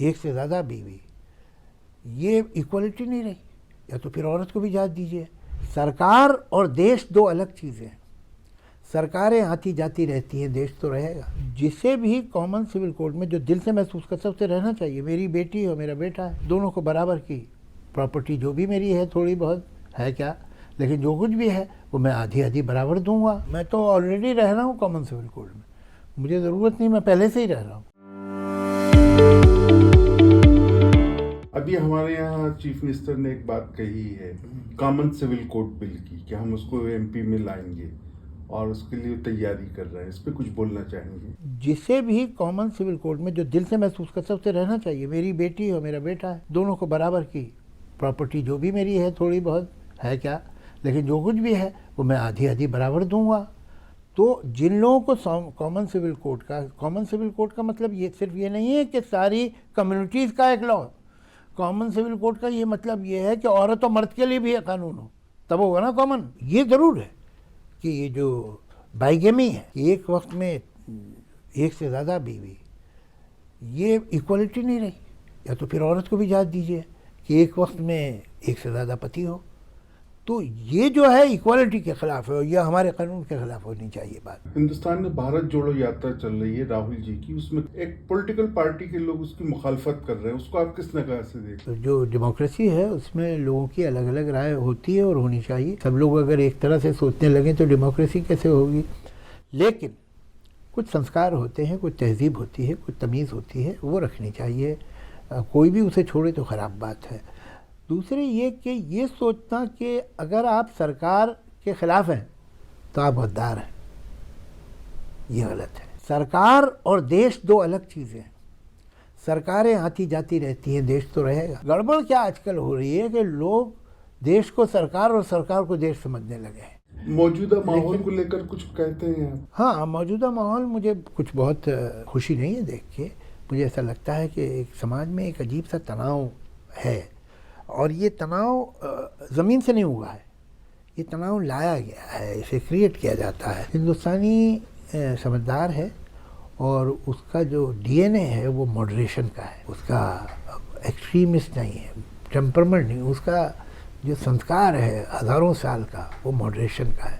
एक से ज़्यादा बीवी, ये इक्वलिटी नहीं रही। या तो फिर औरत को भी इजाज़त दीजिए। सरकार और देश दो अलग चीज़ें हैं। सरकारें आती जाती रहती हैं, देश तो रहेगा। जिसे भी कॉमन सिविल कोड में जो दिल से महसूस करता है उसे रहना चाहिए। मेरी बेटी और मेरा बेटा है, दोनों को बराबर की प्रॉपर्टी जो भी मेरी है, थोड़ी बहुत है क्या, लेकिन जो कुछ भी है वो मैं आधी आधी बराबर दूंगा। मैं तो ऑलरेडी रह रहा हूँ कॉमन सिविल कोड में, मुझे ज़रूरत नहीं, मैं पहले से ही रह रहा हूँ। अभी हमारे यहाँ चीफ मिनिस्टर ने एक बात कही है कॉमन सिविल कोड बिल की, कि हम उसको एमपी में लाएंगे और उसके लिए तैयारी कर रहे हैं। इस पर कुछ बोलना चाहेंगे? जिसे भी कॉमन सिविल कोड में जो दिल से महसूस करता है उसे रहना चाहिए। मेरी बेटी और मेरा बेटा है, दोनों को बराबर की प्रॉपर्टी जो भी मेरी है, थोड़ी बहुत है क्या, लेकिन जो कुछ भी है वो मैं आधी आधी बराबर दूंगा। तो जिन लोगों को कॉमन सिविल कोड का मतलब ये सिर्फ ये नहीं है कि सारी कम्युनिटीज़ का एक लॉ। कॉमन सिविल कोड का ये मतलब ये है कि औरत और मर्द के लिए भी एक कानून हो, तब होगा ना कॉमन। ये ज़रूर है कि ये जो बाइगेमी है, एक वक्त में एक से ज़्यादा बीवी, ये इक्वलिटी नहीं रही। या तो फिर औरत को भी इजाज़त दीजिए कि एक वक्त में एक से ज़्यादा पति हो। तो ये जो है इक्वालिटी के खिलाफ है और ये हमारे कानून के खिलाफ होनी चाहिए बात। हिंदुस्तान में भारत जोड़ो यात्रा चल रही है राहुल जी की, उसमें एक पॉलिटिकल पार्टी के लोग उसकी मुखालफत कर रहे हैं, उसको आप किस निगाह से देखते हैं? तो जो डेमोक्रेसी है उसमें लोगों की अलग अलग राय होती है और होनी चाहिए। सब लोग अगर एक तरह से सोचने लगें तो डेमोक्रेसी कैसे होगी। लेकिन कुछ संस्कार होते हैं, कुछ तहजीब होती है, कुछ तमीज़ होती है, वो रखनी चाहिए। कोई भी उसे छोड़े तो ख़राब बात है। दूसरे ये कि ये सोचना कि अगर आप सरकार के ख़िलाफ़ हैं तो आप गद्दार हैं, ये गलत है। सरकार और देश दो अलग चीज़ें हैं। सरकारें आती जाती रहती हैं, देश तो रहेगा। गड़बड़ क्या आजकल हो रही है कि लोग देश को सरकार और सरकार को देश समझने लगे हैं। मौजूदा माहौल को लेकर कुछ कहते हैं आप? हाँ, मौजूदा माहौल मुझे कुछ बहुत खुशी नहीं है देख के। मुझे ऐसा लगता है कि एक समाज में एक अजीब सा तनाव है और ये तनाव ज़मीन से नहीं हुआ है, ये तनाव लाया गया है, इसे क्रिएट किया जाता है। हिंदुस्तानी समझदार है और उसका जो डीएनए है वो मॉडरेशन का है, उसका एक्सट्रीमिस्ट नहीं है, टेम्परमेंट नहीं, उसका जो संस्कार है हज़ारों साल का वो मॉडरेशन का है।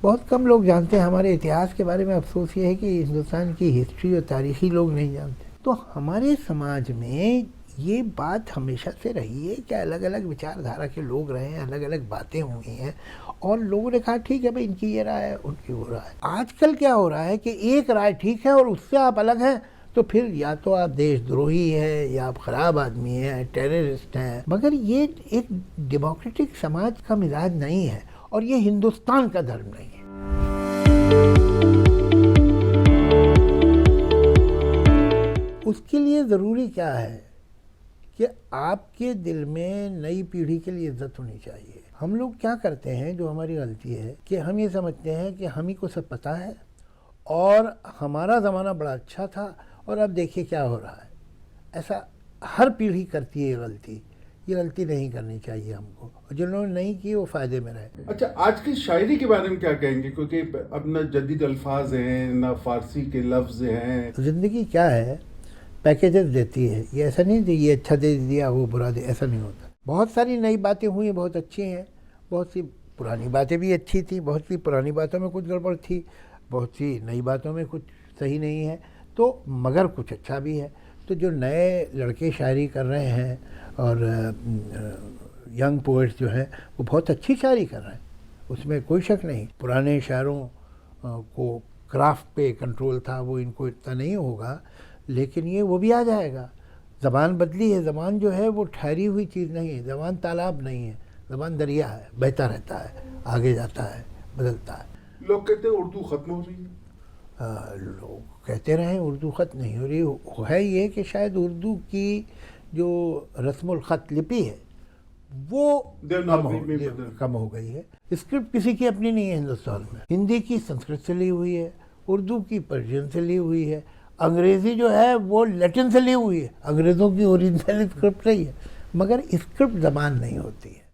बहुत कम लोग जानते हैं हमारे इतिहास के बारे में। अफसोस ये है कि हिंदुस्तान की हिस्ट्री और तारीख़ी लोग नहीं जानते। तो हमारे समाज में ये बात हमेशा से रही है कि अलग अलग विचारधारा के लोग रहे हैं, अलग अलग बातें हुई हैं और लोगों ने कहा ठीक है भाई, इनकी ये राय है, उनकी वो राय। आजकल क्या हो रहा है कि एक राय ठीक है और उससे आप अलग हैं तो फिर या तो आप देशद्रोही है या आप ख़राब आदमी हैं, टेररिस्ट हैं। मगर ये एक डेमोक्रेटिक समाज का मिजाज नहीं है और ये हिंदुस्तान का धर्म नहीं है। उसके लिए ज़रूरी क्या है कि आपके दिल में नई पीढ़ी के लिए इज्जत होनी चाहिए। हम लोग क्या करते हैं, जो हमारी गलती है कि हम ये समझते हैं कि हम ही को सब पता है और हमारा ज़माना बड़ा अच्छा था और अब देखिए क्या हो रहा है। ऐसा हर पीढ़ी करती है ये गलती। ये गलती नहीं करनी चाहिए हमको, और जिन्होंने नहीं की वो फ़ायदे में रहे। अच्छा, आज की शायरी के बारे में क्या कहेंगे? क्योंकि अब न जदीद अल्फाज हैं, न फारसी के लफ्ज़ हैं। ज़िंदगी क्या है, पैकेजेस देती है। ये ऐसा नहीं कि ये अच्छा दे दिया वो बुरा दे, ऐसा नहीं होता। बहुत सारी नई बातें हुई, बहुत अच्छी हैं, बहुत सी पुरानी बातें भी अच्छी थी, बहुत सी पुरानी बातों में कुछ गड़बड़ थी, बहुत सी नई बातों में कुछ सही नहीं है, तो मगर कुछ अच्छा भी है। तो जो नए लड़के शायरी कर रहे हैं और यंग पोइट्स जो हैं वो बहुत अच्छी शायरी कर रहे हैं, उसमें कोई शक नहीं। पुराने शायरों को क्राफ्ट पे कंट्रोल था, वो इनको इतना नहीं होगा, लेकिन ये वो भी आ जाएगा। ज़बान बदली है, ज़बान जो है वो ठहरी हुई चीज़ नहीं है, ज़बान तालाब नहीं है, ज़बान दरिया है, बहता रहता है, आगे जाता है, बदलता है। लोग कहते हैं उर्दू ख़त्म हो रही है। लोग कहते रहे उर्दू ख़त्म नहीं हो रही है। ये कि शायद उर्दू की जो रस्मुल ख़त लिपि है वो कम हो गई है। स्क्रिप्ट किसी की अपनी नहीं है हिंदुस्तान में। हिंदी की संस्कृत से ली हुई है, उर्दू की पर्शियन से ली हुई है, अंग्रेज़ी जो है वो लैटिन से ली हुई है। अंग्रेज़ों की ओरिजिनल स्क्रिप्ट रही है, मगर स्क्रिप्ट ज़बान नहीं होती है।